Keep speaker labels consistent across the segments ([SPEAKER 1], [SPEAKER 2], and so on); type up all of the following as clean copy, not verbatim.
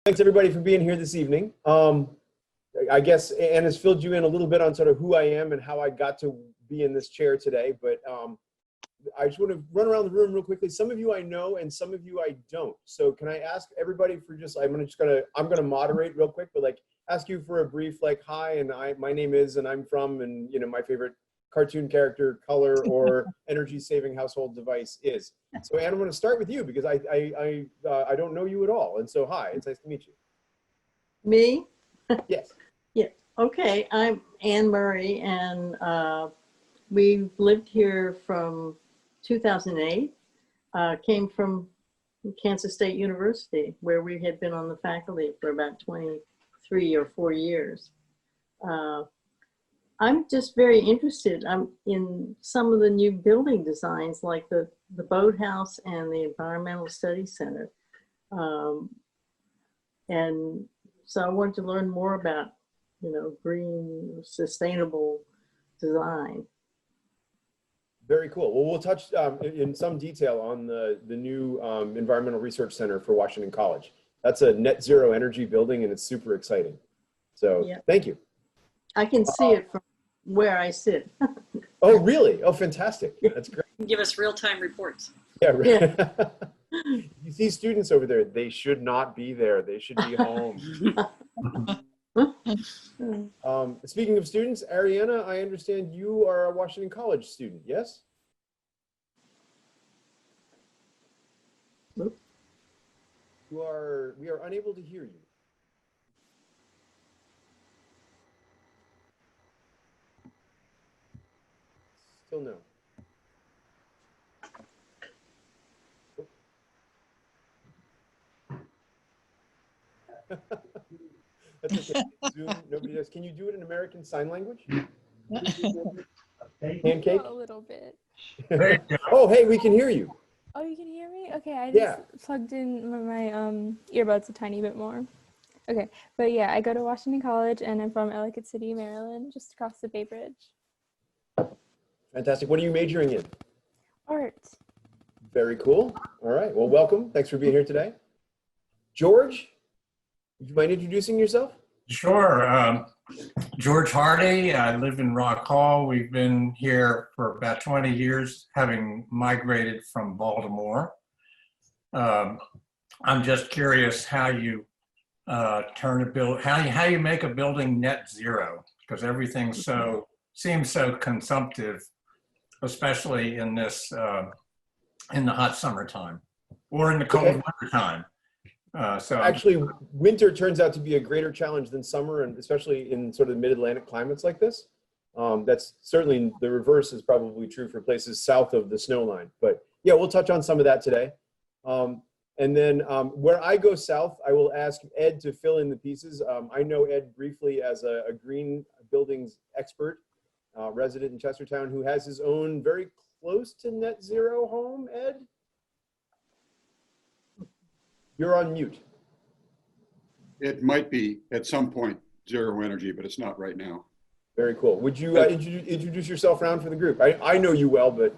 [SPEAKER 1] Thanks everybody for being here this evening. I guess Anna's filled you in a little bit on sort of who I am and how I got to be in this chair today, but I just want to run around the room real quickly. Some of you I know and some of you I don't. So can I ask everybody for just, I'm gonna moderate real quick, but like ask you for a brief like hi and my name is and I'm from and you know my favorite cartoon character, color, or energy saving household device is. So Anna, I'm going to start with you because I don't know you at all. And so hi, it's nice to meet you.
[SPEAKER 2] Me?
[SPEAKER 1] Yes.
[SPEAKER 2] Yeah. Okay. I'm Anne Murray, and we've lived here from 2008. Came from Kansas State University, where we had been on the faculty for about 23 or 4 years. I'm just very interested in some of the new building designs, like the boathouse and the Environmental Studies Center. And so I wanted to learn more about, you know, green, sustainable design.
[SPEAKER 1] Very cool. Well, we'll touch in some detail on the new Environmental Research Center for Washington College. That's a net zero energy building and it's super exciting. So yeah. Thank you.
[SPEAKER 2] I can see it from where I sit.
[SPEAKER 1] Oh, really? Oh, fantastic. That's great.
[SPEAKER 3] Give us real-time reports.
[SPEAKER 1] Yeah, right. Yeah. You see students over there, they should not be there. They should be home. Speaking of students, Ariana, I understand you are a Washington College student, yes?
[SPEAKER 2] Nope.
[SPEAKER 1] We are unable to hear you. Still no. That's okay. Zoom, nobody does. Can you do it in American Sign Language? Pancake?
[SPEAKER 4] A little bit.
[SPEAKER 1] Oh, hey, we can hear you.
[SPEAKER 4] Oh, you can hear me? Okay, I just plugged in my earbuds a tiny bit more. Okay, but yeah, I go to Washington College and I'm from Ellicott City, Maryland, just across the Bay Bridge.
[SPEAKER 1] Fantastic. What are you majoring in?
[SPEAKER 4] Art.
[SPEAKER 1] Very cool. All right. Well, welcome. Thanks for being here today. George, would you mind introducing yourself?
[SPEAKER 5] Sure. George Hardy. I live in Rock Hall. We've been here for about 20 years, having migrated from Baltimore. I'm just curious how you how you make a building net zero, because everything seems so consumptive, especially in this in the hot summertime or in the cold winter time. So
[SPEAKER 1] actually, winter turns out to be a greater challenge than summer, and especially in sort of mid-Atlantic climates like this. That's certainly the reverse is probably true for places south of the snow line. But yeah, we'll touch on some of that today. And then where I go south, I will ask Ed to fill in the pieces. I know Ed briefly as a green buildings expert, resident in Chestertown, who has his own very close to net zero home. Ed? You're on mute.
[SPEAKER 6] It might be at some point zero energy, but it's not right now.
[SPEAKER 1] Very cool. Would you introduce yourself around for the group? I know you well, but.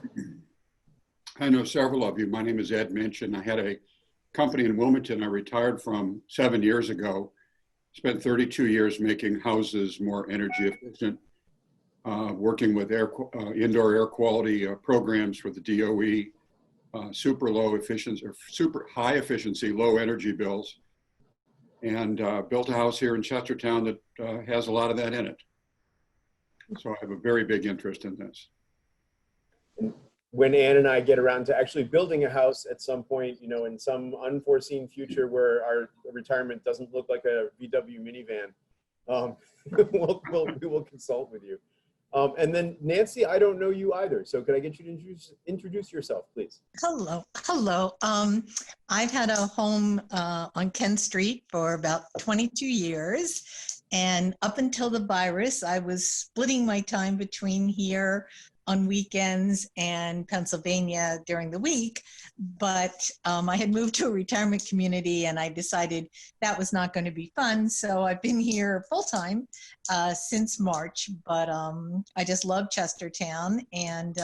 [SPEAKER 6] I know several of you. My name is Ed Minchin. I had a company in Wilmington I retired from 7 years ago. Spent 32 years making houses more energy efficient, working with indoor air quality programs for the DOE. Super low efficiency or super high efficiency, low energy bills, and built a house here in Chestertown that has a lot of that in it. So I have a very big interest in this.
[SPEAKER 1] When Ann and I get around to actually building a house at some point, you know, in some unforeseen future where our retirement doesn't look like a VW minivan, we will consult with you. And then Nancy, I don't know you either. So could I get you to introduce yourself, please?
[SPEAKER 7] Hello. I've had a home on Kent Street for about 22 years. And up until the virus, I was splitting my time between here on weekends and Pennsylvania during the week. But I had moved to a retirement community and I decided that was not going to be fun. So I've been here full time since March, but I just love Chestertown, and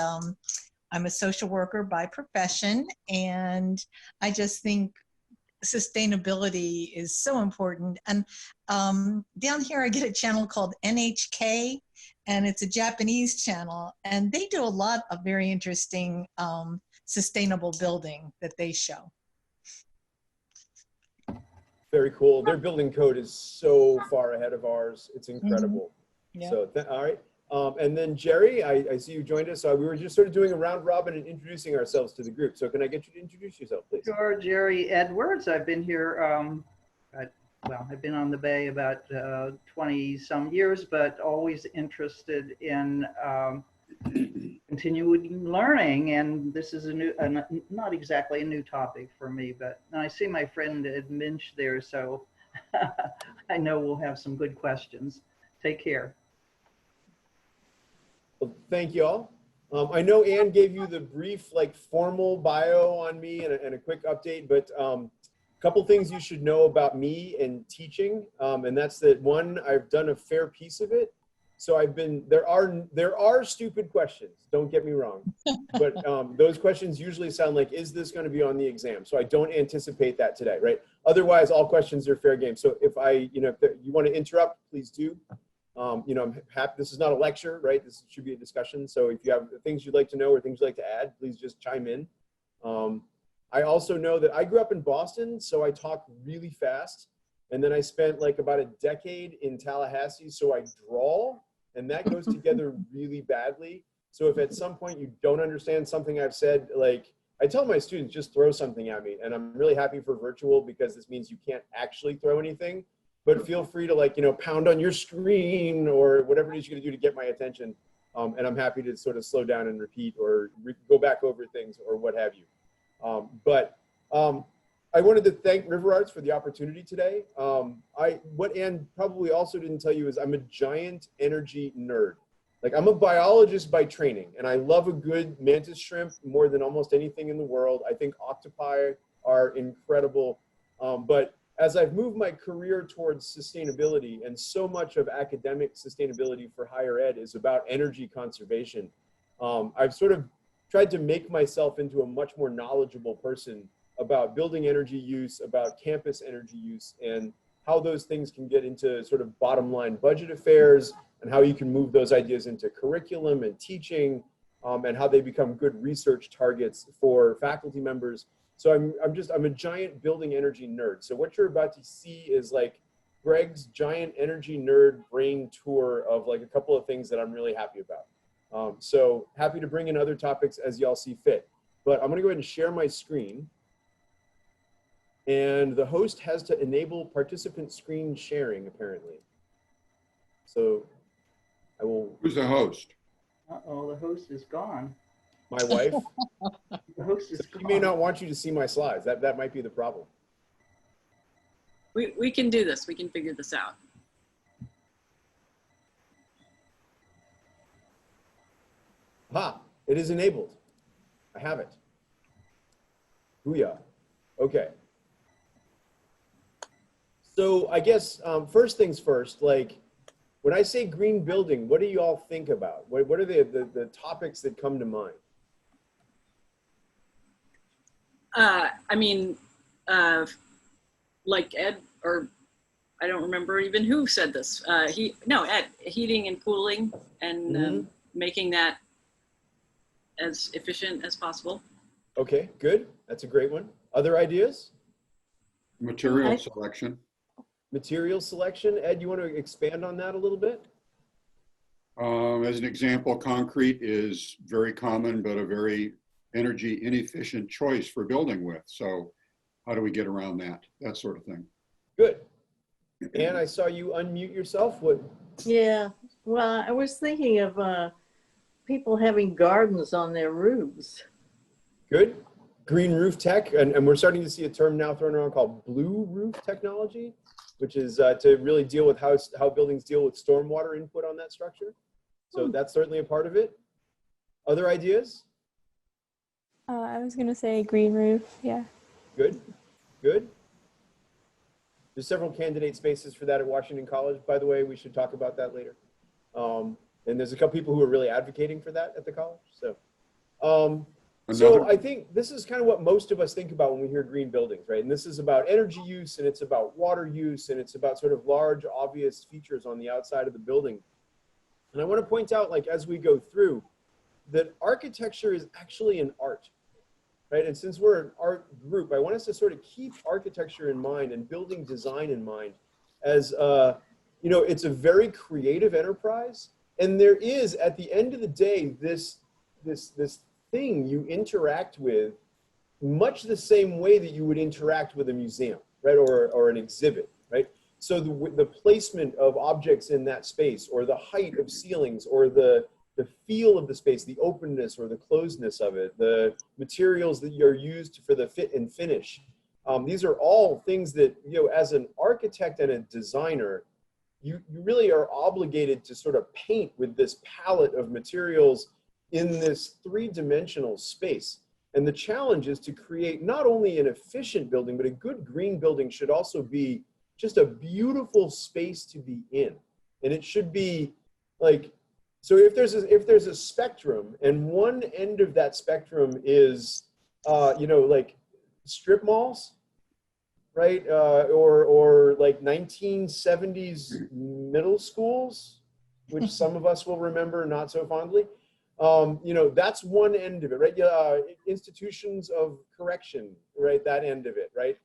[SPEAKER 7] I'm a social worker by profession. And I just think sustainability is so important. And down here, I get a channel called NHK, and it's a Japanese channel, and they do a lot of very interesting sustainable building that they show.
[SPEAKER 1] Very cool. Their building code is so far ahead of ours. It's incredible.
[SPEAKER 7] Yeah.
[SPEAKER 1] So, all right. And then Jerry, I see you joined us. We were just sort of doing a round robin and introducing ourselves to the group. So can I get you to introduce yourself, please?
[SPEAKER 8] Sure, Jerry Edwards. I've been here, I've been on the Bay about 20 some years, but always interested in continuing learning. And this is not exactly a new topic for me, but I see my friend Ed Minch there, so I know we'll have some good questions. Take care.
[SPEAKER 1] Well, thank you all. I know Anne gave you the brief, like formal bio on me and a quick update, but a couple things you should know about me and teaching. And that's that one, I've done a fair piece of it. So there are stupid questions, don't get me wrong. But those questions usually sound like, is this going to be on the exam? So I don't anticipate that today, right? Otherwise, all questions are fair game. So if you want to interrupt, please do. I'm happy. This is not a lecture, right? This should be a discussion. So if you have things you'd like to know or things you'd like to add, please just chime in. I also know that I grew up in Boston, so I talk really fast. And then I spent like about a decade in Tallahassee, so I drawl, and that goes together really badly. So if at some point you don't understand something I've said, like I tell my students, just throw something at me. And I'm really happy for virtual because this means you can't actually throw anything. But feel free to pound on your screen or whatever it is you're gonna do to get my attention. And I'm happy to sort of slow down and repeat or go back over things or what have you. I wanted to thank RiverArts for the opportunity today. What Anne probably also didn't tell you is I'm a giant energy nerd. Like I'm a biologist by training and I love a good mantis shrimp more than almost anything in the world. I think octopi are incredible. But as I've moved my career towards sustainability, and so much of academic sustainability for higher ed is about energy conservation, I've sort of tried to make myself into a much more knowledgeable person about building energy use, about campus energy use, and how those things can get into sort of bottom line budget affairs, and how you can move those ideas into curriculum and teaching, and how they become good research targets for faculty members. So I'm a giant building energy nerd. So what you're about to see is like Greg's giant energy nerd brain tour of like a couple of things that I'm really happy about. So happy to bring in other topics as y'all see fit. But I'm gonna go ahead and share my screen. And the host has to enable participant screen sharing apparently. So I will.
[SPEAKER 6] Who's the host?
[SPEAKER 8] Uh-oh, the host is gone.
[SPEAKER 1] My wife.
[SPEAKER 8] The host is
[SPEAKER 1] She
[SPEAKER 8] gone.
[SPEAKER 1] may not want you to see my slides. That might be the problem.
[SPEAKER 3] We can do this. We can figure this out.
[SPEAKER 1] Ha, it is enabled. I have it. Booyah. Okay. So I guess first things first, like when I say green building, what do you all think about? What are the topics that come to mind?
[SPEAKER 3] I mean, like Ed, or I don't remember even who said this. Ed, heating and cooling and making that as efficient as possible.
[SPEAKER 1] Okay, good. That's a great one. Other ideas?
[SPEAKER 6] Material selection.
[SPEAKER 1] Material selection. Ed, you want to expand on that a little bit?
[SPEAKER 6] As an example, concrete is very common, but a very energy inefficient choice for building with. So how do we get around that? That sort of thing.
[SPEAKER 1] Good. Anne, I saw you unmute yourself. What?
[SPEAKER 2] Yeah, well, I was thinking of people having gardens on their roofs.
[SPEAKER 1] Good. Green roof tech. And we're starting to see a term now thrown around called blue roof technology, which is to really deal with how buildings deal with stormwater input on that structure. So that's certainly a part of it. Other ideas?
[SPEAKER 4] I was gonna say green roof, yeah.
[SPEAKER 1] Good, good. There's several candidate spaces for that at Washington College, by the way. We should talk about that later. And there's a couple people who are really advocating for that at the college. So
[SPEAKER 6] Another,
[SPEAKER 1] So I think this is kind of what most of us think about when we hear green buildings, right? And this is about energy use, and it's about water use, and it's about sort of large, obvious features on the outside of the building. And I want to point out, like, as we go through, that architecture is actually an art, right? And since we're an art group, I want us to sort of keep architecture in mind and building design in mind as, you know, it's a very creative enterprise. And there is, at the end of the day, this thing you interact with much the same way that you would interact with a museum, right? Or an exhibit, right? So the placement of objects in that space, or the height of ceilings, or the feel of the space, the openness or the closedness of it, the materials that you're used for the fit and finish. These are all things that, you know, as an architect and a designer, you really are obligated to sort of paint with this palette of materials in this three-dimensional space. And the challenge is to create not only an efficient building, but a good green building should also be just a beautiful space to be in. And it should be like, so if there's a spectrum, and one end of that spectrum is, you know, like strip malls, right? Or like 1970s middle schools, which some of us will remember not so fondly. You know, that's one end of it, right? Institutions of correction, right? That end of it, right?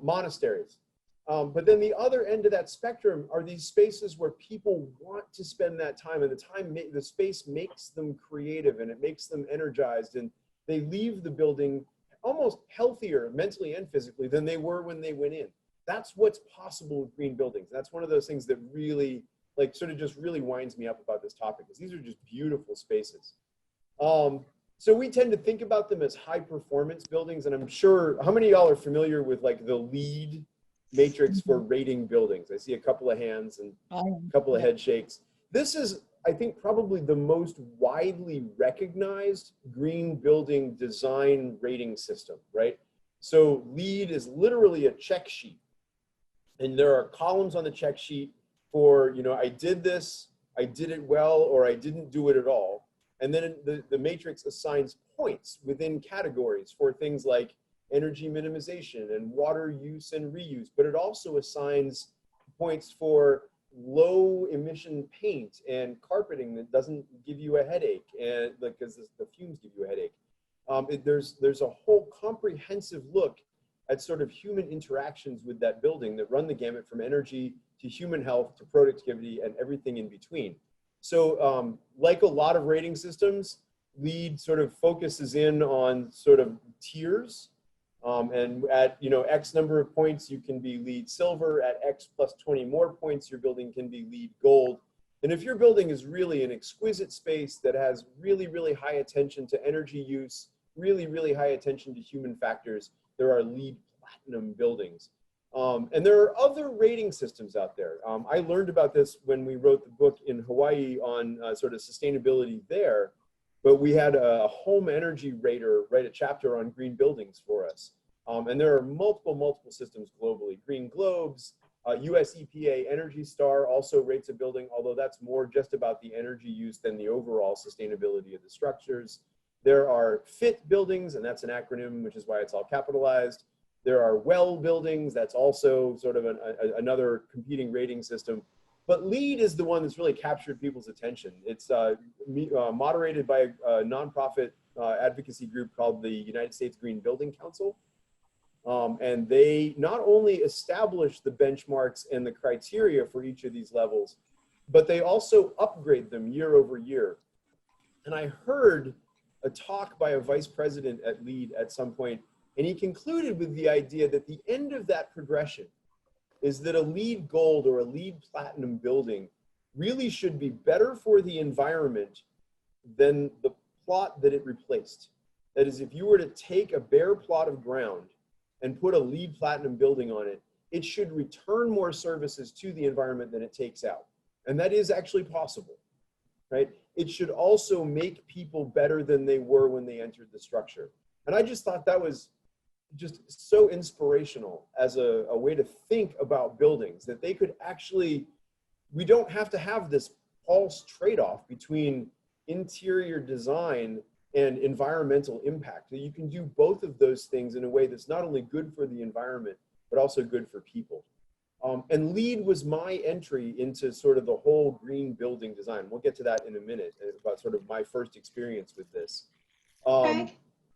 [SPEAKER 1] Monasteries. But then the other end of that spectrum are these spaces where people want to spend that time, and the space makes them creative, and it makes them energized, and they leave the building almost healthier mentally and physically than they were when they went in. That's what's possible with green buildings. That's one of those things that really, like, sort of just really winds me up about this topic, because these are just beautiful spaces. So we tend to think about them as high performance buildings, and I'm sure, how many of y'all are familiar with like the LEED matrix for rating buildings? I see a couple of hands and a couple of head shakes. This is, I think, probably the most widely recognized green building design rating system, right? So LEED is literally a check sheet, and there are columns on the check sheet for, you know, I did this, I did it well, or I didn't do it at all. And then the matrix assigns points within categories for things like energy minimization and water use and reuse, but it also assigns points for low emission paint and carpeting that doesn't give you a headache, and because the fumes give you a headache. There's a whole comprehensive look at sort of human interactions with that building that run the gamut from energy to human health to productivity and everything in between. So like a lot of rating systems, LEED sort of focuses in on sort of tiers. And at, you know, X number of points, you can be LEED silver. At X plus 20 more points, your building can be LEED gold. And if your building is really an exquisite space that has really, really high attention to energy use, really, really high attention to human factors, there are LEED platinum buildings. And there are other rating systems out there. I learned about this when we wrote the book in Hawaii on sort of sustainability there. But we had a home energy rater write a chapter on green buildings for us. And there are multiple systems globally. Green Globes, US EPA Energy Star also rates a building, although that's more just about the energy use than the overall sustainability of the structures. There are FIT buildings, and that's an acronym, which is why it's all capitalized. There are WELL buildings, that's also sort of another competing rating system. But LEED is the one that's really captured people's attention. It's moderated by a nonprofit advocacy group called the United States Green Building Council. And they not only establish the benchmarks and the criteria for each of these levels, but they also upgrade them year over year. And I heard a talk by a vice president at LEED at some point, and he concluded with the idea that the end of that progression is that a LEED gold or a LEED platinum building really should be better for the environment than the plot that it replaced. That is, if you were to take a bare plot of ground and put a LEED platinum building on it, it should return more services to the environment than it takes out. And that is actually possible, right? It should also make people better than they were when they entered the structure. And I just thought that was just so inspirational as a way to think about buildings, that they could actually, we don't have to have this false trade-off between interior design and environmental impact. So you can do both of those things in a way that's not only good for the environment, but also good for people. And LEED was my entry into sort of the whole green building design. We'll get to that in a minute, about sort of my first experience with this.
[SPEAKER 9] Greg,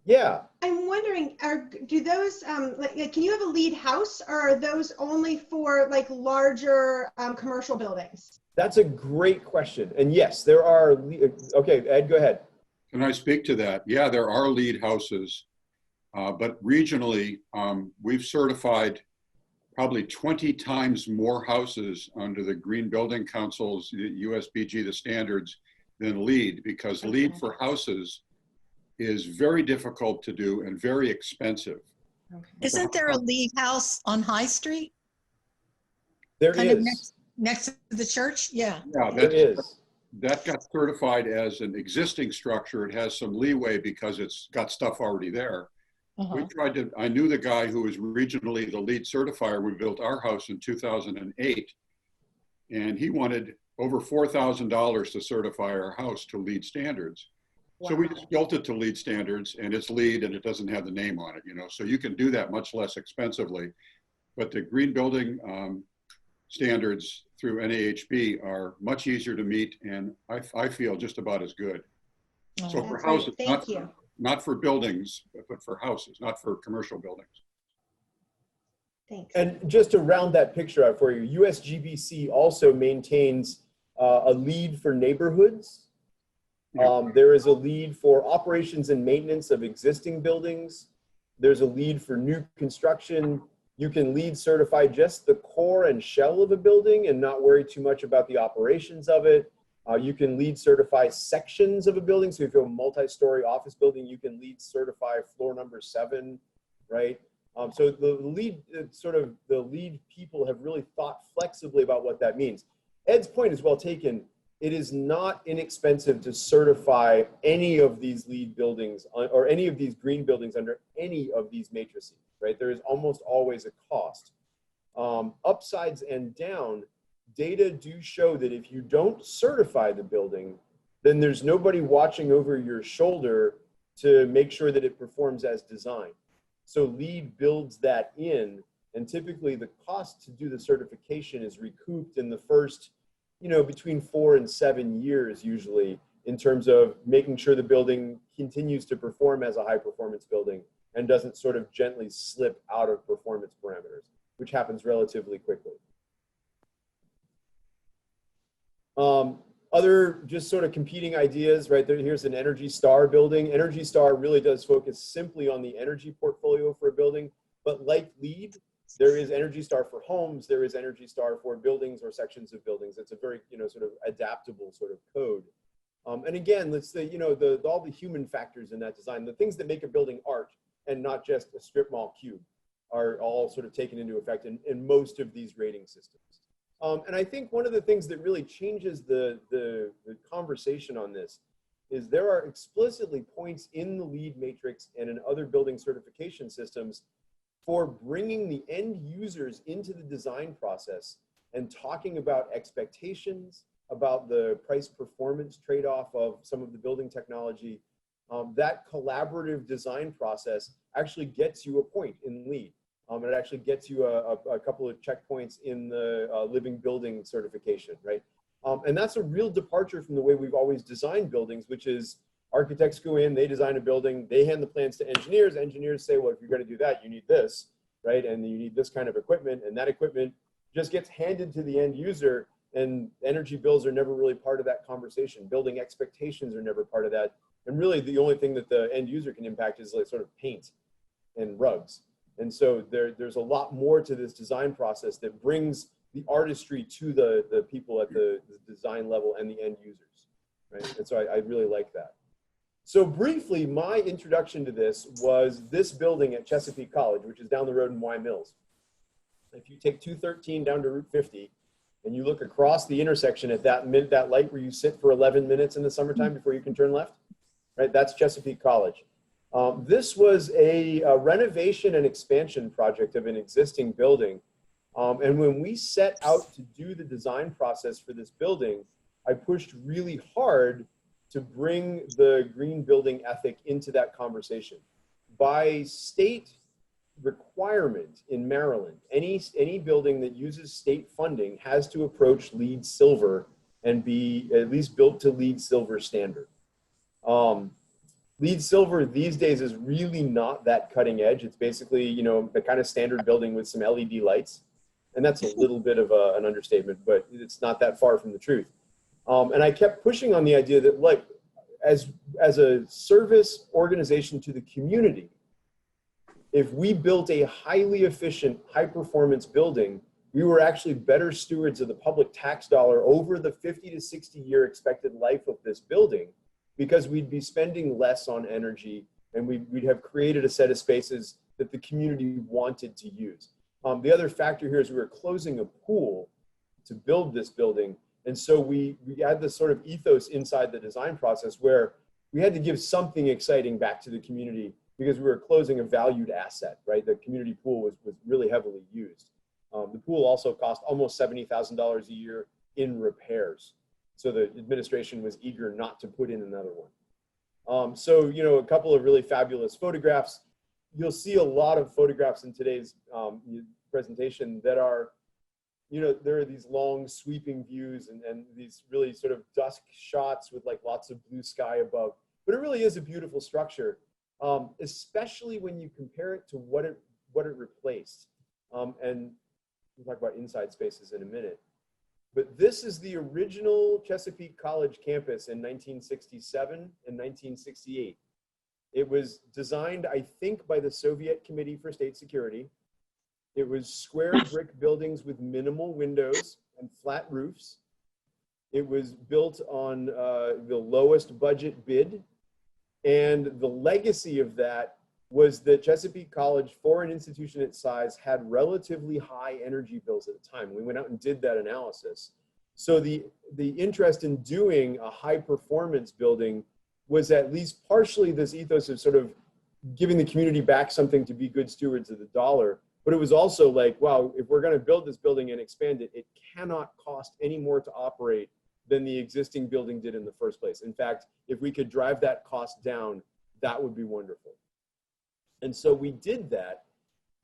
[SPEAKER 1] Yeah.
[SPEAKER 9] I'm wondering, do those, like, can you have a LEED house, or are those only for like larger commercial buildings?
[SPEAKER 1] That's a great question. And yes, there are, okay, Ed, go ahead.
[SPEAKER 6] Can I speak to that? Yeah, there are LEED houses, but regionally, we've certified probably 20 times more houses under the Green Building Council's USBG, the standards, than LEED, because LEED for houses is very difficult to do and very expensive.
[SPEAKER 9] Okay.
[SPEAKER 7] Isn't there a LEED house on High Street?
[SPEAKER 1] There
[SPEAKER 7] Kind of
[SPEAKER 1] is.
[SPEAKER 7] next to the church? Yeah.
[SPEAKER 6] Yeah,
[SPEAKER 1] There is.
[SPEAKER 6] that got certified as an existing structure. It has some leeway because it's got stuff already there. We tried to, I knew the guy who was regionally the LEED certifier. We built our house in 2008, and he wanted over $4,000 to certify our house to LEED standards. So we just built it to LEED standards, and it's LEED and it doesn't have the name on it, you know, so you can do that much less expensively. But the green building standards through NAHB are much easier to meet, and I feel just about as good. So for houses, not for buildings, but for houses, not for commercial buildings.
[SPEAKER 9] Thanks.
[SPEAKER 1] And just to round that picture out for you, USGBC also maintains a LEED for neighborhoods. There is a LEED for operations and maintenance of existing buildings. There's a LEED for new construction. You can LEED certify just the core and shell of a building and not worry too much about the operations of it. You can LEED certify sections of a building. So if you have a multi-story office building, you can LEED certify floor number 7, right? So the LEED, the LEED people have really thought flexibly about what that means. Ed's point is well taken. It is not inexpensive to certify any of these LEED buildings or any of these green buildings under any of these matrices, right? There is almost always a cost. Upsides and down, data do show that if you don't certify the building, then there's nobody watching over your shoulder to make sure that it performs as designed. So LEED builds that in, and typically the cost to do the certification is recouped in the first, you know, between 4 and 7 years usually, in terms of making sure the building continues to perform as a high performance building and doesn't sort of gently slip out of performance parameters, which happens relatively quickly. Other just sort of competing ideas, right there, here's an Energy Star building. Energy Star really does focus simply on the energy portfolio for a building, but like LEED, there is Energy Star for homes, there is Energy Star for buildings or sections of buildings. It's a very, you know, sort of adaptable sort of code. And again, let's say, you know, all the human factors in that design, the things that make a building art and not just a strip mall cube, are all sort of taken into effect in most of these rating systems. And I think one of the things that really changes the conversation on this is there are explicitly points in the LEED matrix and in other building certification systems for bringing the end users into the design process and talking about expectations, about the price performance trade-off of some of the building technology. That collaborative design process actually gets you a point in LEED. It actually gets you a couple of checkpoints in the living building certification, right? And that's a real departure from the way we've always designed buildings, which is architects go in, they design a building, they hand the plans to engineers. Engineers say, well, if you're going to do that, you need this, right? And you need this kind of equipment, and that equipment just gets handed to the end user, and energy bills are never really part of that conversation. Building expectations are never part of that. And really the only thing that the end user can impact is like sort of paint and rugs. And so there's a lot more to this design process that brings the artistry to the people at the design level and the end users, right? And so I really like that. So briefly, my introduction to this was this building at Chesapeake College, which is down the road in Y Mills. If you take 213 down to Route 50, and you look across the intersection at that light where you sit for 11 minutes in the summertime before you can turn left, right? That's Chesapeake College. This was a renovation and expansion project of an existing building. And when we set out to do the design process for this building, I pushed really hard to bring the green building ethic into that conversation. By state requirement in Maryland, any building that uses state funding has to approach LEED Silver and be at least built to LEED Silver standard. LEED Silver these days is really not that cutting edge. It's basically, you know, the kind of standard building with some LED lights. And that's a little bit of an understatement, but it's not that far from the truth. And I kept pushing on the idea that, like, as a service organization to the community, if we built a highly efficient, high-performance building, we were actually better stewards of the public tax dollar over the 50 to 60-year expected life of this building, because we'd be spending less on energy and we'd have created a set of spaces that the community wanted to use. The other factor here is we were closing a pool to build this building. And so we had this sort of ethos inside the design process where we had to give something exciting back to the community because we were closing a valued asset, right? The community pool was really heavily used. The pool also cost almost $70,000 a year in repairs. So the administration was eager not to put in another one. So, you know, a couple of really fabulous photographs. You'll see a lot of photographs in today's presentation that are, you know, there are these long sweeping views and these really sort of dusk shots with like lots of blue sky above. But it really is a beautiful structure, especially when you compare it to what it replaced. And we'll talk about inside spaces in a minute. But this is the original Chesapeake College campus in 1967 and 1968. It was designed, I think, by the Soviet Committee for State Security. It was square brick buildings with minimal windows and flat roofs. It was built on the lowest budget bid. And the legacy of that was that Chesapeake College, for an institution its size, had relatively high energy bills at the time. We went out and did that analysis. So the interest in doing a high performance building was at least partially this ethos of sort of giving the community back something to be good stewards of the dollar. But it was also like, wow, if we're going to build this building and expand it, it cannot cost any more to operate than the existing building did in the first place. In fact, if we could drive that cost down, that would be wonderful. And so we did that.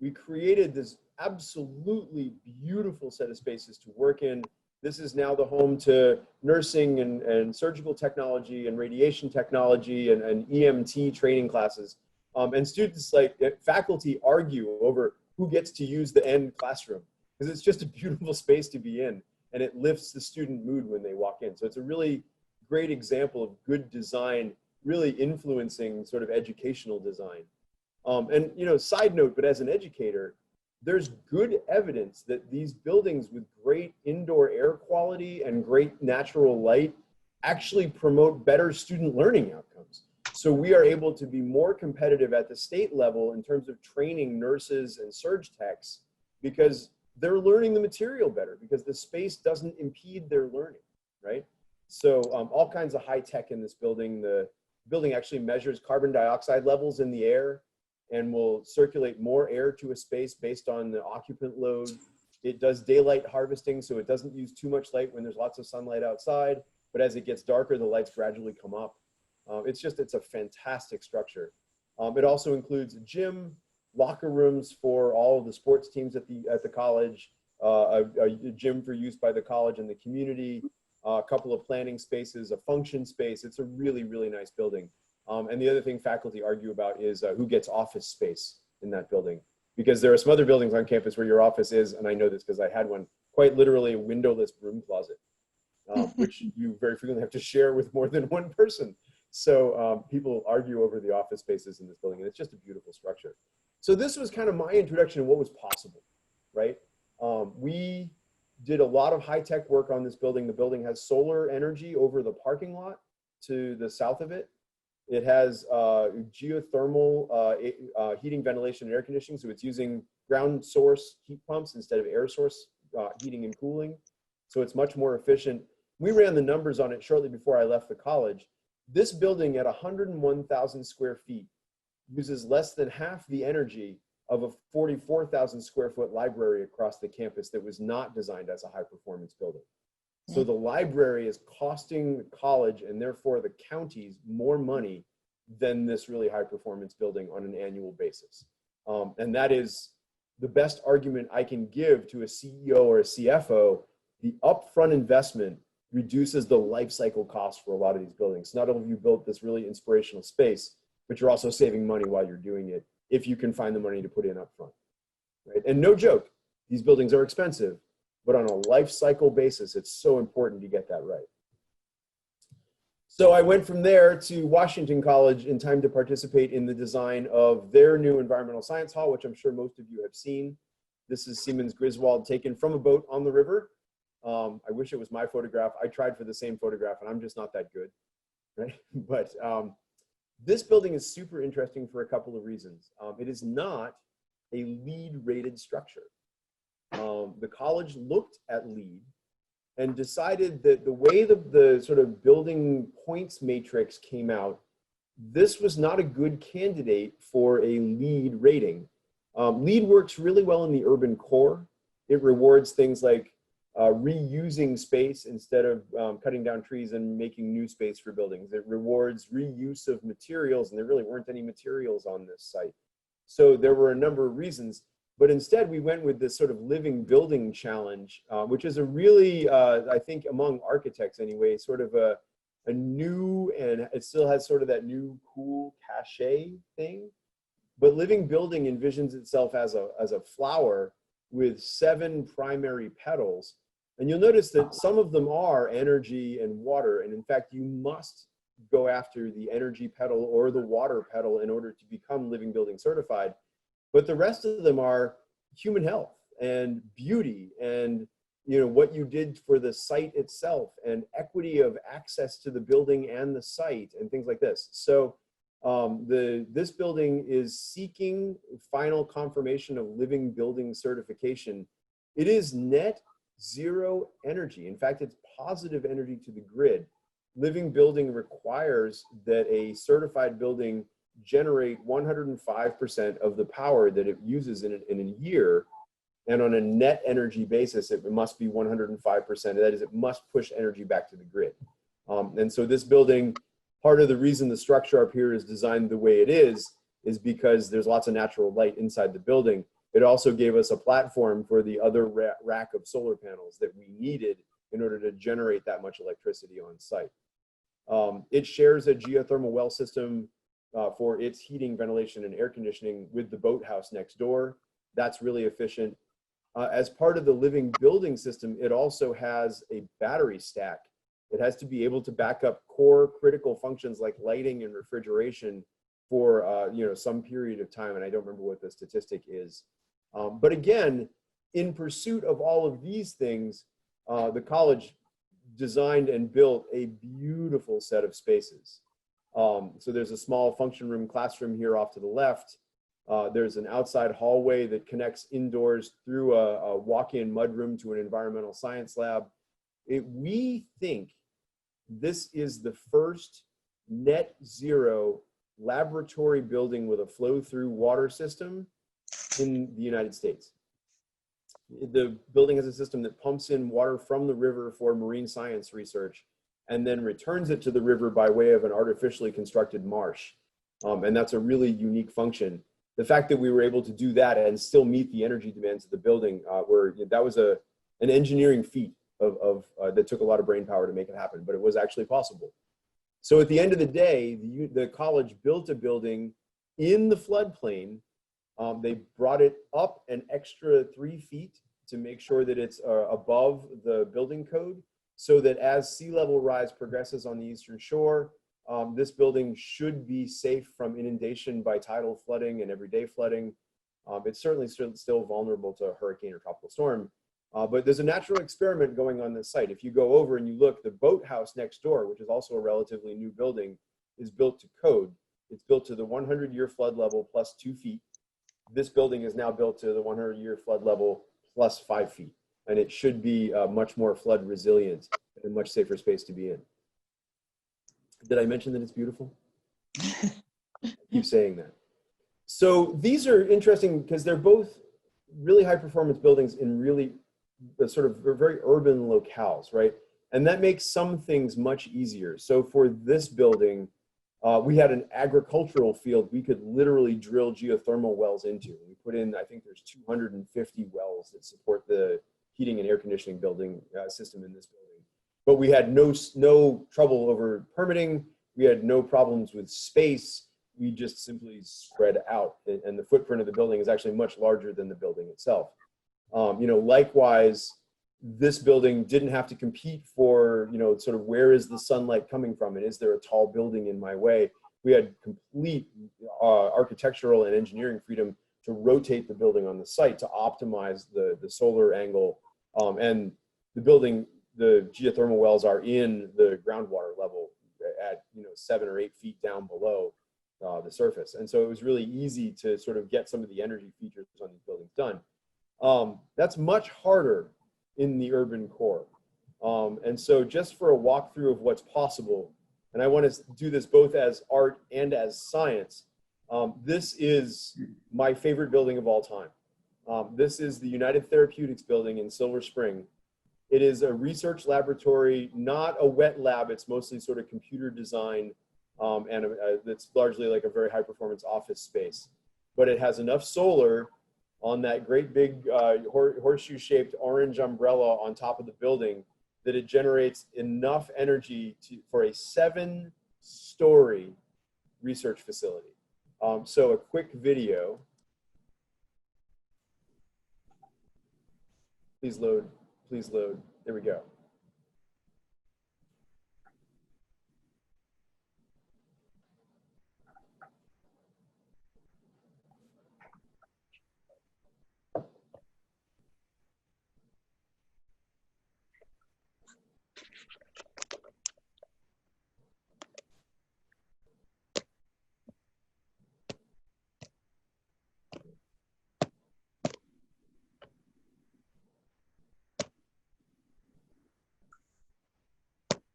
[SPEAKER 1] We created this absolutely beautiful set of spaces to work in. This is now the home to nursing and surgical technology and radiation technology and EMT training classes. And students, like faculty, argue over who gets to use the end classroom because it's just a beautiful space to be in and it lifts the student mood when they walk in. So it's a really great example of good design really influencing sort of educational design. And, you know, side note, but as an educator, there's good evidence that these buildings with great indoor air quality and great natural light actually promote better student learning outcomes. So we are able to be more competitive at the state level in terms of training nurses and surge techs because they're learning the material better because the space doesn't impede their learning, right? So all kinds of high tech in this building. The building actually measures carbon dioxide levels in the air and will circulate more air to a space based on the occupant load. It does daylight harvesting, so it doesn't use too much light when there's lots of sunlight outside, but as it gets darker, the lights gradually come up. It's a fantastic structure. It also includes a gym, locker rooms for all of the sports teams at the college, a gym for use by the college and the community, a couple of planning spaces, a function space. It's a really, really nice building. And the other thing faculty argue about is who gets office space in that building. Because there are some other buildings on campus where your office is, and I know this because I had one, quite literally a windowless broom closet, which you very frequently have to share with more than one person. So people argue over the office spaces in this building, and it's just a beautiful structure. So this was kind of my introduction to what was possible, right? We did a lot of high-tech work on this building. The building has solar energy over the parking lot to the south of it. It has geothermal heating, ventilation, and air conditioning. So it's using ground source heat pumps instead of air source heating and cooling. So it's much more efficient. We ran the numbers on it shortly before I left the college. This building at 101,000 square feet uses less than half the energy of a 44,000 square foot library across the campus that was not designed as a high performance building. So the library is costing the college and therefore the counties more money than this really high performance building on an annual basis. And that is the best argument I can give to a CEO or a CFO. The upfront investment reduces the life cycle cost for a lot of these buildings. Not only have you built this really inspirational space, but you're also saving money while you're doing it if you can find the money to put in upfront. Right? And no joke, these buildings are expensive, but on a life cycle basis, it's so important to get that right. So I went from there to Washington College in time to participate in the design of their new environmental science hall, which I'm sure most of you have seen. This is Siemens Griswold taken from a boat on the river. I wish it was my photograph. I tried for the same photograph and I'm just not that good, right? But this building is super interesting for a couple of reasons. It is not a LEED rated structure. The college looked at LEED and decided that the way the sort of building points matrix came out, this was not a good candidate for a LEED rating. LEED works really well in the urban core. It rewards things like reusing space instead of cutting down trees and making new space for buildings. It rewards reuse of materials, and there really weren't any materials on this site. So there were a number of reasons. But instead, we went with this sort of living building challenge, which is a really, I think among architects anyway, sort of a new, and it still has sort of that new cool cachet thing. But living building envisions itself as a flower with 7 primary petals. And you'll notice that some of them are energy and water. And in fact, you must go after the energy petal or the water petal in order to become living building certified. But the rest of them are human health and beauty and, you know, what you did for the site itself and equity of access to the building and the site and things like this. So this building is seeking final confirmation of living building certification. It is net zero energy. In fact, it's positive energy to the grid. Living building requires that a certified building generate 105% of the power that it uses in a year. And on a net energy basis, it must be 105%. That is, it must push energy back to the grid. And so this building, part of the reason the structure up here is designed the way it is because there's lots of natural light inside the building. It also gave us a platform for the other rack of solar panels that we needed in order to generate that much electricity on site. It shares a geothermal well system for its heating, ventilation, and air conditioning with the boathouse next door. That's really efficient. As part of the living building system, it also has a battery stack. It has to be able to back up core critical functions like lighting and refrigeration for some period of time, and I don't remember what the statistic is. But again, in pursuit of all of these things, the college designed and built a beautiful set of spaces. So there's a small function room classroom here off to the left. There's an outside hallway that connects indoors through a walk-in mudroom to an environmental science lab. We think this is the first net zero laboratory building with a flow-through water system in the United States. The building has a system that pumps in water from the river for marine science research and then returns it to the river by way of an artificially constructed marsh. And that's a really unique function. The fact that we were able to do that and still meet the energy demands of the building, that was an engineering feat that took a lot of brain power to make it happen, but it was actually possible. So at the end of the day, the college built a building in the floodplain. They brought it up an extra 3 feet to make sure that it's above the building code, so that as sea level rise progresses on the eastern shore, this building should be safe from inundation by tidal flooding and everyday flooding. It's certainly still vulnerable to a hurricane or tropical storm, but there's a natural experiment going on this site. If you go over and you look, the boathouse next door, which is also a relatively new building, is built to code. It's built to the 100-year flood level plus 2 feet. This building is now built to the 100-year flood level plus 5 feet, and it should be much more flood resilient and a much safer space to be in. Did I mention that it's beautiful? I keep saying that. So these are interesting because they're both really high performance buildings in really sort of very urban locales, right? And that makes some things much easier. So for this building, we had an agricultural field we could literally drill geothermal wells into. We put in, I think there's 250 wells that support the heating and air conditioning building system in this building. But we had no trouble over permitting. We had no problems with space. We just simply spread out, and the footprint of the building is actually much larger than the building itself. You know, likewise, this building didn't have to compete for, you know, sort of where is the sunlight coming from and is there a tall building in my way? We had complete architectural and engineering freedom to rotate the building on the site to optimize the solar angle. And the building, the geothermal wells are in the groundwater level at, you know, 7 or 8 feet down below the surface. And so it was really easy to sort of get some of the energy features on these buildings done. That's much harder in the urban core. And so just for a walkthrough of what's possible, and I want to do this both as art and as science, this is my favorite building of all time. This is the United Therapeutics building in Silver Spring. It is a research laboratory, not a wet lab. It's mostly sort of computer design, and it's largely like a very high performance office space. But it has enough solar on that great big horseshoe-shaped orange umbrella on top of the building that it generates enough energy for a 7-story research facility. So a quick video. Please load, please load. There we go.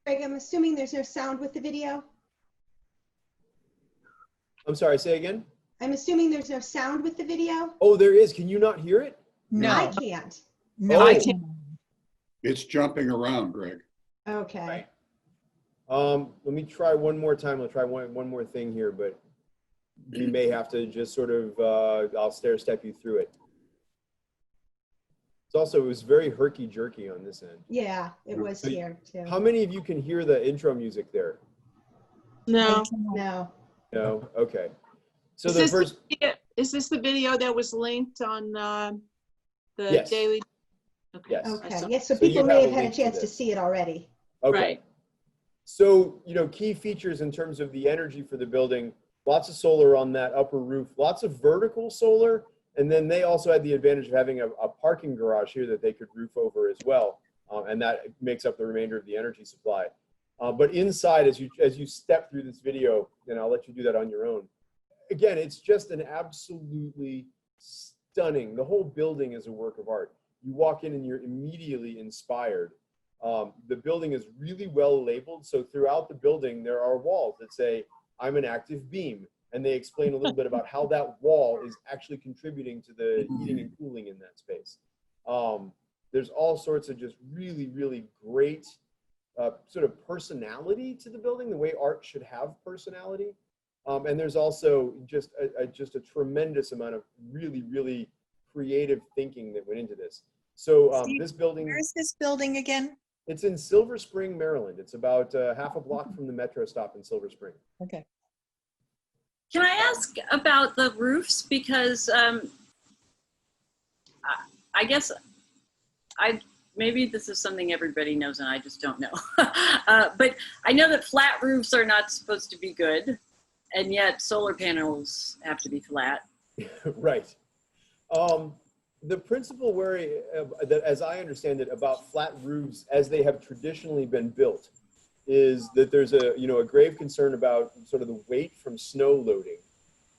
[SPEAKER 9] Greg, I'm assuming there's no sound with the video.
[SPEAKER 1] I'm sorry, say again?
[SPEAKER 9] I'm assuming there's no sound with the video.
[SPEAKER 1] Oh, there is. Can you not hear it?
[SPEAKER 7] No,
[SPEAKER 9] I can't.
[SPEAKER 7] no,
[SPEAKER 1] Oh.
[SPEAKER 7] I can't.
[SPEAKER 6] It's jumping around, Greg.
[SPEAKER 9] Okay.
[SPEAKER 1] Let me try one more time. I'll try one more thing here, but we may have to just sort of, I'll step you through it. It's also, it was very herky-jerky on this end.
[SPEAKER 9] Yeah, it was
[SPEAKER 1] So
[SPEAKER 9] here too.
[SPEAKER 1] How many of you can hear the intro music there?
[SPEAKER 10] No.
[SPEAKER 9] No.
[SPEAKER 1] No? Okay. So
[SPEAKER 10] Is
[SPEAKER 1] the
[SPEAKER 10] this
[SPEAKER 1] first,
[SPEAKER 10] is this the video that was linked on the
[SPEAKER 1] Yes.
[SPEAKER 10] daily? Okay.
[SPEAKER 1] Yes.
[SPEAKER 10] I
[SPEAKER 9] Okay.
[SPEAKER 10] saw-
[SPEAKER 9] Yes, so
[SPEAKER 1] So you
[SPEAKER 9] people may
[SPEAKER 1] have
[SPEAKER 9] have
[SPEAKER 1] a
[SPEAKER 9] had a
[SPEAKER 1] link to
[SPEAKER 9] chance to
[SPEAKER 1] this.
[SPEAKER 9] see it already.
[SPEAKER 1] okay.
[SPEAKER 10] Right.
[SPEAKER 1] So, you know, key features in terms of the energy for the building, lots of solar on that upper roof, lots of vertical solar, and then they also had the advantage of having a parking garage here that they could roof over as well, and that makes up the remainder of the energy supply. But inside, as you step through this video, and I'll let you do that on your own, again, it's just an absolutely stunning, the whole building is a work of art. You walk in and you're immediately inspired. The building is really well labeled. So throughout the building, there are walls that say, I'm an active beam. And they explain a little bit about how that wall is actually contributing to the heating and cooling in that space. There's all sorts of just really, really great sort of personality to the building, the way art should have personality. And there's also just a tremendous amount of really, really creative thinking that went into this. So
[SPEAKER 7] Steve,
[SPEAKER 1] this building,
[SPEAKER 7] Where is this building again?
[SPEAKER 1] it's in Silver Spring, Maryland. It's about half a block from the metro stop in Silver Spring.
[SPEAKER 7] Okay.
[SPEAKER 3] Can I ask about the roofs? Because I guess maybe this is something everybody knows and I just don't know. But I know that flat roofs are not supposed to be good, and yet solar panels have to be flat.
[SPEAKER 1] Right. The principal worry, that, as I understand it, about flat roofs as they have traditionally been built is that there's a grave concern about sort of the weight from snow loading.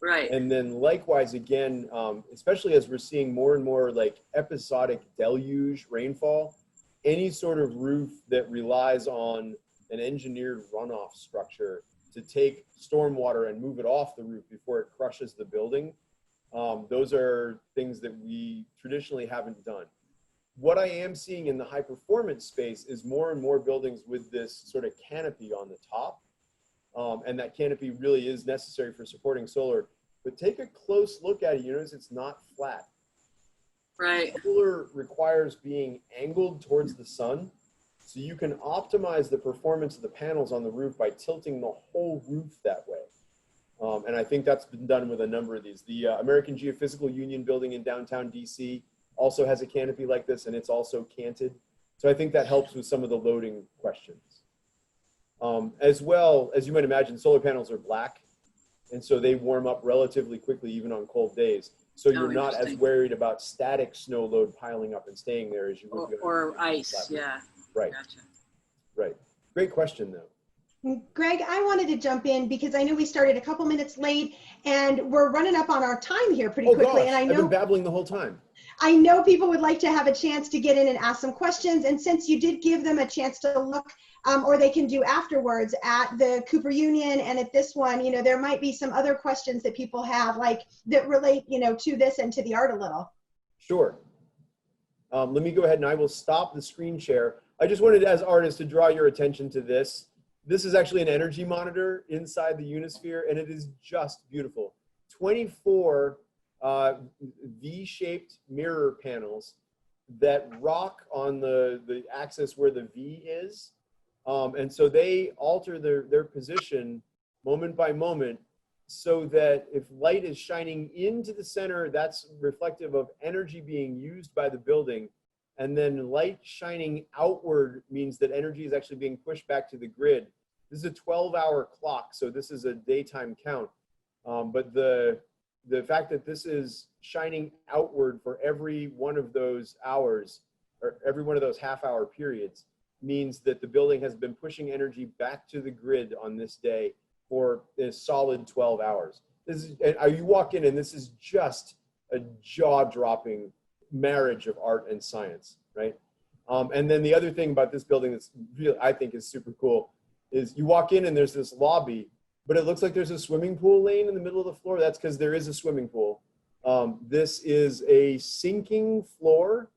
[SPEAKER 3] Right.
[SPEAKER 1] And then likewise, again, especially as we're seeing more and more like episodic deluge rainfall, any sort of roof that relies on an engineered runoff structure to take stormwater and move it off the roof before it crushes the building, those are things that we traditionally haven't done. what I am seeing in the high performance space is more and more buildings with this sort of canopy on the top. And that canopy really is necessary for supporting solar. But take a close look at it, you notice it's not flat.
[SPEAKER 3] Right.
[SPEAKER 1] Solar requires being angled towards the sun. So you can optimize the performance of the panels on the roof by tilting the whole roof that way. And I think that's been done with a number of these. The American Geophysical Union building in downtown DC also has a canopy like this, and it's also canted. So I think that helps with some of the loading questions. As well, as you might imagine, solar panels are black, and so they warm up relatively quickly even on cold days. So you're not as worried about static snow load piling up and staying there as you would be.
[SPEAKER 3] Or ice, yeah.
[SPEAKER 1] Right.
[SPEAKER 3] Gotcha.
[SPEAKER 1] Right. Great question, though.
[SPEAKER 9] Greg, I wanted to jump in because I know we started a couple minutes late and we're running up on our time here pretty quickly.
[SPEAKER 1] Gosh,
[SPEAKER 9] and I know
[SPEAKER 1] I've been babbling the whole time.
[SPEAKER 9] I know people would like to have a chance to get in and ask some questions. And since you did give them a chance to look, or they can do afterwards at the Cooper Union and at this one, you know, there might be some other questions that people have, like that relate, you know, to this and to the art a little.
[SPEAKER 1] Sure. Let me go ahead and I will stop the screen share. I just wanted, as artists, to draw your attention to this. This is actually an energy monitor inside the Unisphere, and it is just beautiful. 24 V-shaped mirror panels that rock on the axis where the V is. And so they alter their position moment by moment so that if light is shining into the center, that's reflective of energy being used by the building. And then light shining outward means that energy is actually being pushed back to the grid. This is a 12-hour clock, so this is a daytime count. But the fact that this is shining outward for every one of those hours, or every one of those half-hour periods, means that the building has been pushing energy back to the grid on this day for a solid 12 hours. This is, and you walk in and this is just a jaw-dropping marriage of art and science, right? And then the other thing about this building that's really, I think, is super cool is you walk in and there's this lobby, but it looks like there's a swimming pool lane in the middle of the floor. That's because there is a swimming pool. This is a sinking floor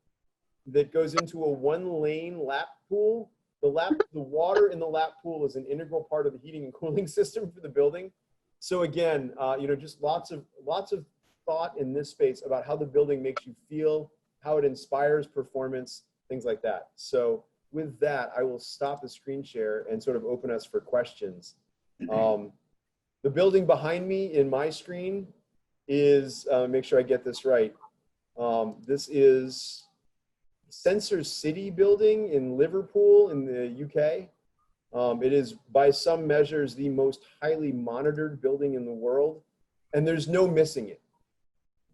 [SPEAKER 1] that goes into a one-lane lap pool. The water in the lap pool is an integral part of the heating and cooling system for the building. So again, you know, just lots of thought in this space about how the building makes you feel, how it inspires performance, things like that. So with that, I will stop the screen share and sort of open us for questions. The building behind me in my screen is, make sure I get this right. This is Sensor City building in Liverpool in the UK. It is by some measures the most highly monitored building in the world, and there's no missing it,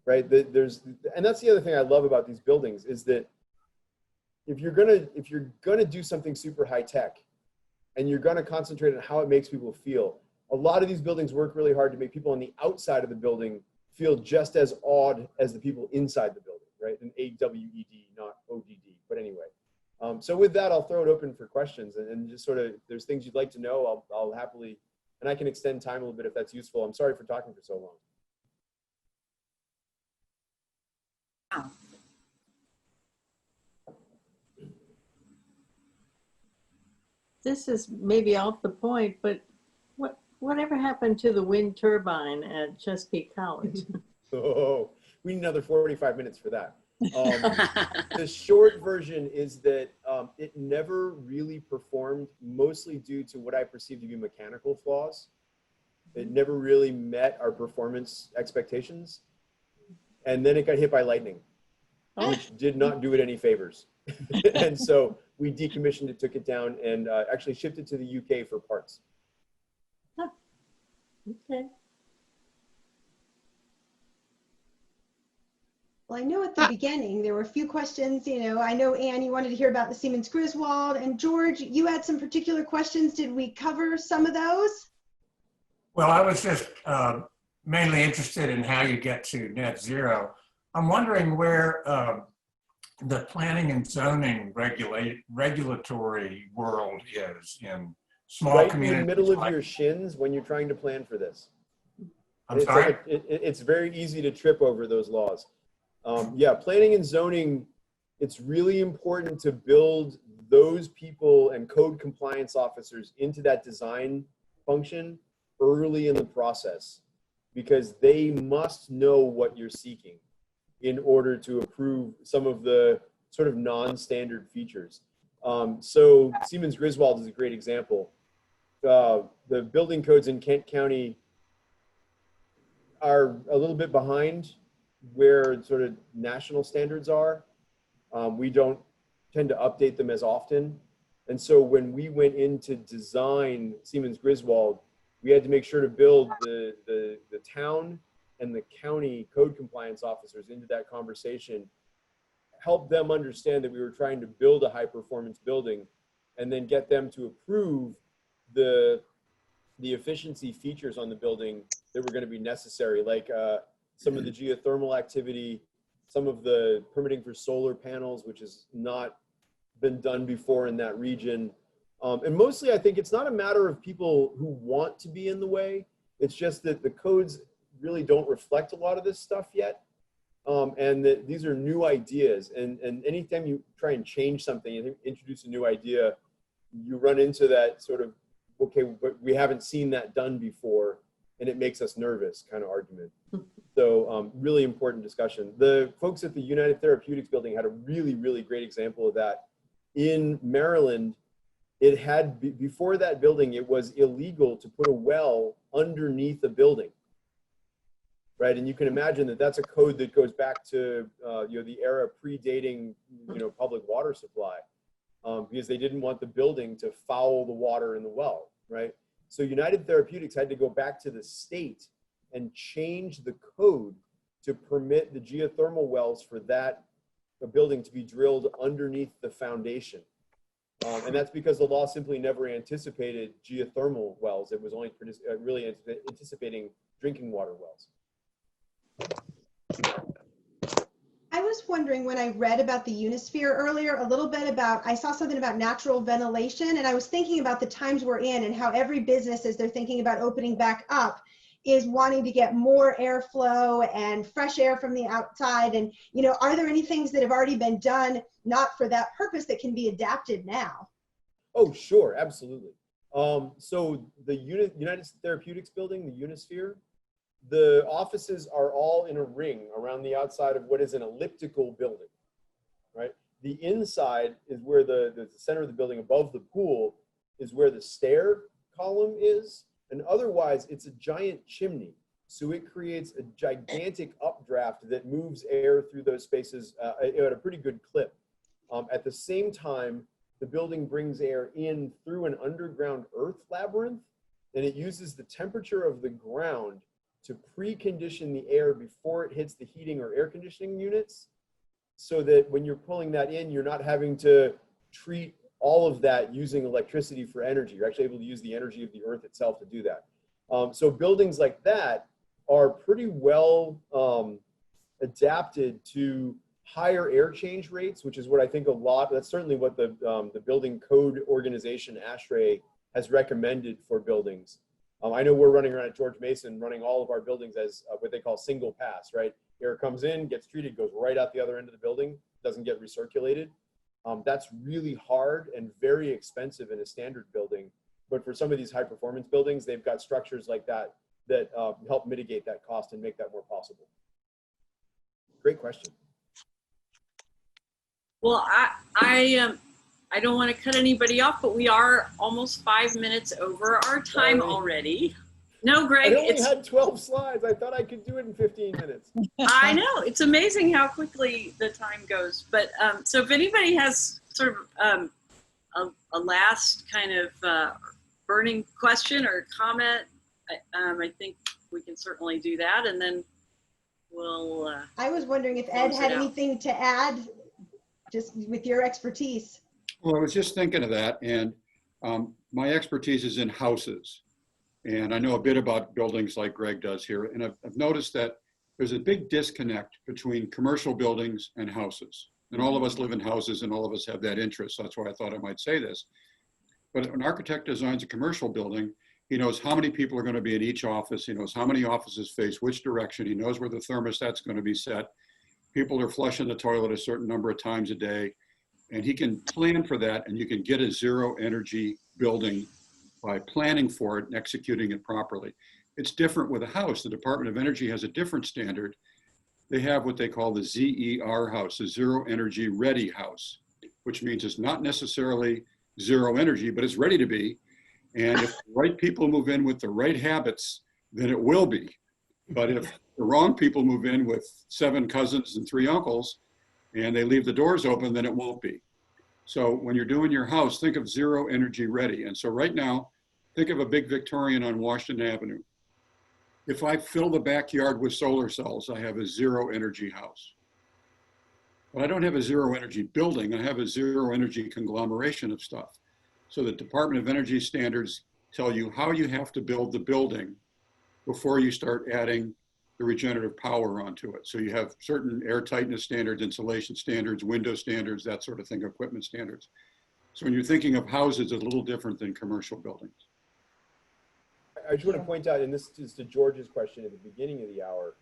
[SPEAKER 1] right? And that's the other thing I love about these buildings is that if you're gonna do something super high tech, and you're gonna concentrate on how it makes people feel, a lot of these buildings work really hard to make people on the outside of the building feel just as awed as the people inside the building, right? An AWED, not ODD, but anyway. So with that, I'll throw it open for questions and just sort of, if there's things you'd like to know, I'll happily, and I can extend time a little bit if that's useful. I'm sorry for talking for so long.
[SPEAKER 3] Wow.
[SPEAKER 2] This is maybe off the point, but whatever happened to the wind turbine at Chesapeake College?
[SPEAKER 1] Oh, we need another 45 minutes for that. The short version is that it never really performed, mostly due to what I perceive to be mechanical flaws. It never really met our performance expectations. And then it got hit by lightning, which did not do it any favors. And so we decommissioned it, took it down, and actually shipped it to the UK for parts.
[SPEAKER 2] Huh. Okay.
[SPEAKER 9] Well, I know at the beginning there were a few questions, you know, I know, Anne, you wanted to hear about the Siemens Griswold, and George, you had some particular questions. Did we cover some of those?
[SPEAKER 5] Well, I was just mainly interested in how you get to net zero. I'm wondering where the planning and zoning regulatory world is in small communities.
[SPEAKER 1] Right in the middle of your shins when you're trying to plan for this.
[SPEAKER 5] I'm sorry?
[SPEAKER 1] It's very easy to trip over those laws. Yeah, planning and zoning it's really important to build those people and code compliance officers into that design function early in the process, because they must know what you're seeking in order to approve some of the sort of non-standard features. So Siemens Griswold is a great example. The building codes in Kent County are a little bit behind where sort of national standards are. We don't tend to update them as often. And so when we went in to design Siemens Griswold, we had to make sure to build the town and the county code compliance officers into that conversation, help them understand that we were trying to build a high performance building, and then get them to approve the efficiency features on the building that were going to be necessary, like some of the geothermal activity, some of the permitting for solar panels, which has not been done before in that region. And mostly I think it's not a matter of people who want to be in the way. It's just that the codes really don't reflect a lot of this stuff yet. And that these are new ideas. And anytime you try and change something and introduce a new idea, you run into that sort of, okay, but we haven't seen that done before, and it makes us nervous kind of argument. So really important discussion. The folks at the United Therapeutics building had a really, really great example of that. In Maryland, it had, before that building, it was illegal to put a well underneath a building, right? And you can imagine that that's a code that goes back to the era predating public water supply, because they didn't want the building to foul the water in the well, right? So United Therapeutics had to go back to the state and change the code to permit the geothermal wells for that building to be drilled underneath the foundation. And that's because the law simply never anticipated geothermal wells. It was only really anticipating drinking water wells.
[SPEAKER 9] I was wondering, when I read about the Unisphere earlier, a little bit about, I saw something about natural ventilation, and I was thinking about the times we're in and how every business, as they're thinking about opening back up, is wanting to get more airflow and fresh air from the outside. And, are there any things that have already been done, not for that purpose, that can be adapted now?
[SPEAKER 1] Oh, sure, absolutely. So the United Therapeutics building, the Unisphere, the offices are all in a ring around the outside of what is an elliptical building, right? The inside is where the center of the building above the pool is where the stair column is. And otherwise, it's a giant chimney. So it creates a gigantic updraft that moves air through those spaces at a pretty good clip. At the same time, the building brings air in through an underground earth labyrinth, and it uses the temperature of the ground to precondition the air before it hits the heating or air conditioning units, so that when you're pulling that in, you're not having to treat all of that using electricity for energy. You're actually able to use the energy of the earth itself to do that. So buildings like that are pretty well adapted to higher air change rates, which is what I think that's certainly what the building code organization ASHRAE has recommended for buildings. I know we're running around at George Mason, running all of our buildings as what they call single pass, right? Air comes in, gets treated, goes right out the other end of the building, doesn't get recirculated. That's really hard and very expensive in a standard building. But for some of these high performance buildings, they've got structures like that that help mitigate that cost and make that more possible. Great question.
[SPEAKER 3] Well, I don't want to cut anybody off, but we are almost 5 minutes over our time
[SPEAKER 1] Sorry.
[SPEAKER 3] Already. No, Greg,
[SPEAKER 1] I only had 12 slides. I thought I could do it in 15 minutes.
[SPEAKER 3] I know. It's amazing how quickly the time goes. But so if anybody has sort of a last kind of burning question or comment, I think we can certainly do that. And then we'll...
[SPEAKER 9] I was wondering if Ed had anything to add, just with your expertise.
[SPEAKER 6] Well, I was just thinking of that, and my expertise is in houses. And I know a bit about buildings like Greg does here. And I've noticed that there's a big disconnect between commercial buildings and houses. And all of us live in houses and all of us have that interest. So that's why I thought I might say this. But an architect designs a commercial building, he knows how many people are going to be in each office. He knows how many offices face which direction. He knows where the thermostat's going to be set. People are flushing the toilet a certain number of times a day, and he can plan for that, and you can get a zero energy building by planning for it and executing it properly. It's different with a house. The Department of Energy has a different standard. They have what they call the ZER house, a zero energy ready house, which means it's not necessarily zero energy, but it's ready to be. And if the right people move in with the right habits, then it will be. But if the wrong people move in with 7 cousins and 3 uncles, and they leave the doors open, then it won't be. So when you're doing your house, think of zero energy ready. And so right now, think of a big Victorian on Washington Avenue. If I fill the backyard with solar cells, I have a zero energy house. But I don't have a zero energy building, I have a zero energy conglomeration of stuff. So the Department of Energy standards tell you how you have to build the building before you start adding the regenerative power onto it. So you have certain air tightness standards, insulation standards, window standards, that sort of thing, equipment standards. So when you're thinking of houses, it's a little different than commercial buildings.
[SPEAKER 1] I just want to point out, and this is to George's question at the beginning of the hour,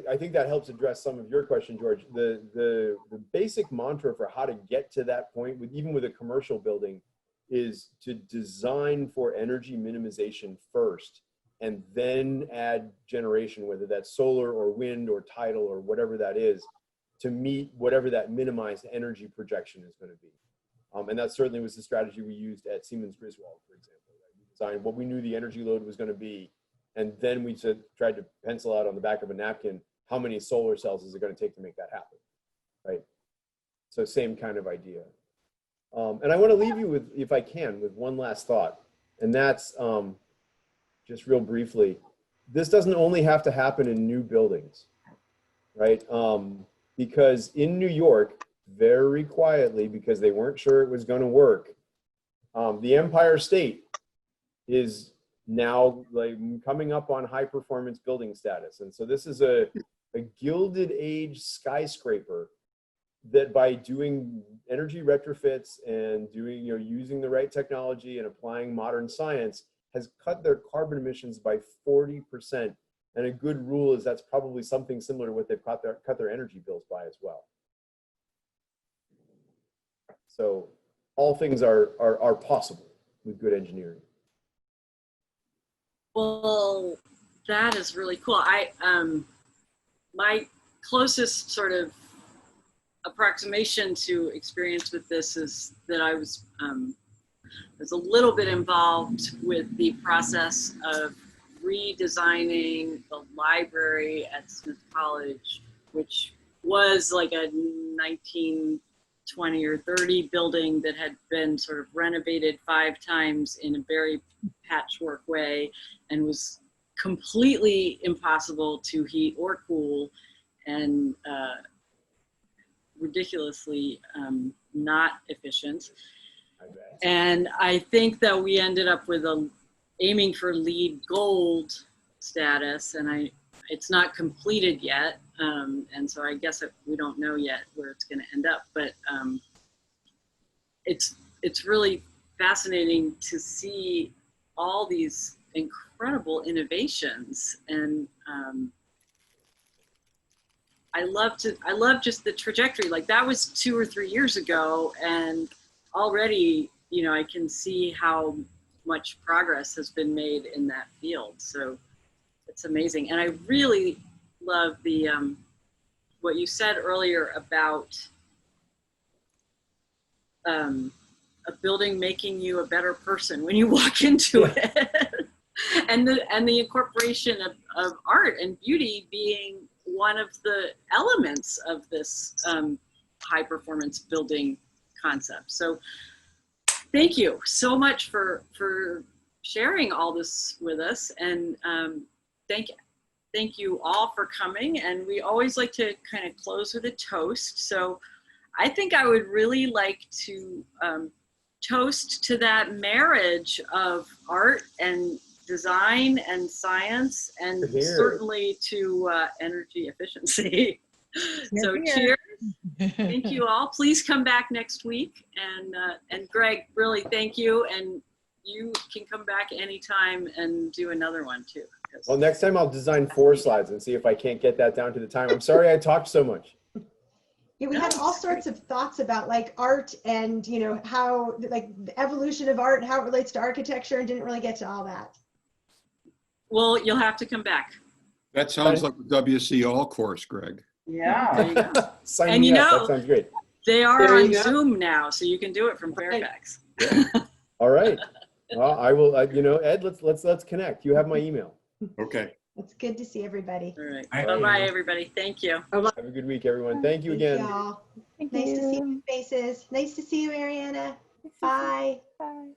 [SPEAKER 1] I think that helps address some of your question, George. The basic mantra for how to get to that point, even with a commercial building, is to design for energy minimization first, and then add generation, whether that's solar or wind or tidal or whatever that is, to meet whatever that minimized energy projection is going to be. And that certainly was the strategy we used at Siemens Griswold, for example. Right? We designed what we knew the energy load was going to be, and then we tried to pencil out on the back of a napkin how many solar cells is it going to take to make that happen, right? So same kind of idea. And I want to leave you with, if I can, with one last thought, and that's just real briefly, this doesn't only have to happen in new buildings, right? Because in New York, very quietly, because they weren't sure it was going to work, the Empire State is now like coming up on high performance building status. And so this is a Gilded Age skyscraper that, by doing energy retrofits and doing, using the right technology and applying modern science, has cut their carbon emissions by 40%. And a good rule is that's probably something similar to what they've cut their energy bills by as well. So all things are possible with good engineering.
[SPEAKER 3] Well, that is really cool. My closest sort of approximation to experience with this is that I was a little bit involved with the process of redesigning the library at Smith College, which was like a 1920 or 30 building that had been sort of renovated 5 times in a very patchwork way and was completely impossible to heat or cool, and ridiculously not efficient. And I think that we ended up with aiming for LEED Gold status, and it's not completed yet, and so I guess we don't know yet where it's going to end up. But it's really fascinating to see all these incredible innovations, and I love just the trajectory. Like, that was 2 or 3 years ago, and already, I can see how much progress has been made in that field. So it's amazing. And I really love the what you said earlier about a building making you a better person when you walk into it. and the incorporation of art and beauty being one of the elements of this high performance building concept. So thank you so much for sharing all this with us, and thank you all for coming. And we always like to kind of close with a toast. So I think I would really like to toast to that marriage of art and design and science, and certainly to energy efficiency. So cheers. Thank you all. Please come back next week. And Greg, really thank you. And you can come back anytime and do another one too.
[SPEAKER 1] Well, next time I'll design 4 slides and see if I can't get that down to the time. I'm sorry I talked so much.
[SPEAKER 9] Yeah, we had all sorts of thoughts about like art and, you know, how like the evolution of art and how it relates to architecture, and didn't really get to all that.
[SPEAKER 3] Well, you'll have to come back.
[SPEAKER 6] That sounds like a WC All course, Greg.
[SPEAKER 8] Yeah.
[SPEAKER 3] There you go.
[SPEAKER 1] Sign
[SPEAKER 3] And
[SPEAKER 1] me
[SPEAKER 3] you
[SPEAKER 1] up.
[SPEAKER 3] know-
[SPEAKER 1] That sounds great.
[SPEAKER 3] They are
[SPEAKER 10] There you
[SPEAKER 3] on
[SPEAKER 10] go.
[SPEAKER 3] Zoom now, so you can do it from Fairfax.
[SPEAKER 1] All right. Well, I will, you know, Ed, let's connect. You have my email.
[SPEAKER 6] Okay.
[SPEAKER 9] It's good to see everybody.
[SPEAKER 3] All right.
[SPEAKER 5] Thank
[SPEAKER 3] Bye-bye,
[SPEAKER 5] you.
[SPEAKER 3] everybody. Thank you.
[SPEAKER 1] Have a good week, everyone. Thank you
[SPEAKER 9] Thank
[SPEAKER 1] again.
[SPEAKER 9] y'all.
[SPEAKER 4] Thank
[SPEAKER 9] Nice to see
[SPEAKER 4] you.
[SPEAKER 9] your faces. Nice to see you, Mariana.
[SPEAKER 4] Nice to see you.
[SPEAKER 9] Bye.
[SPEAKER 4] Bye.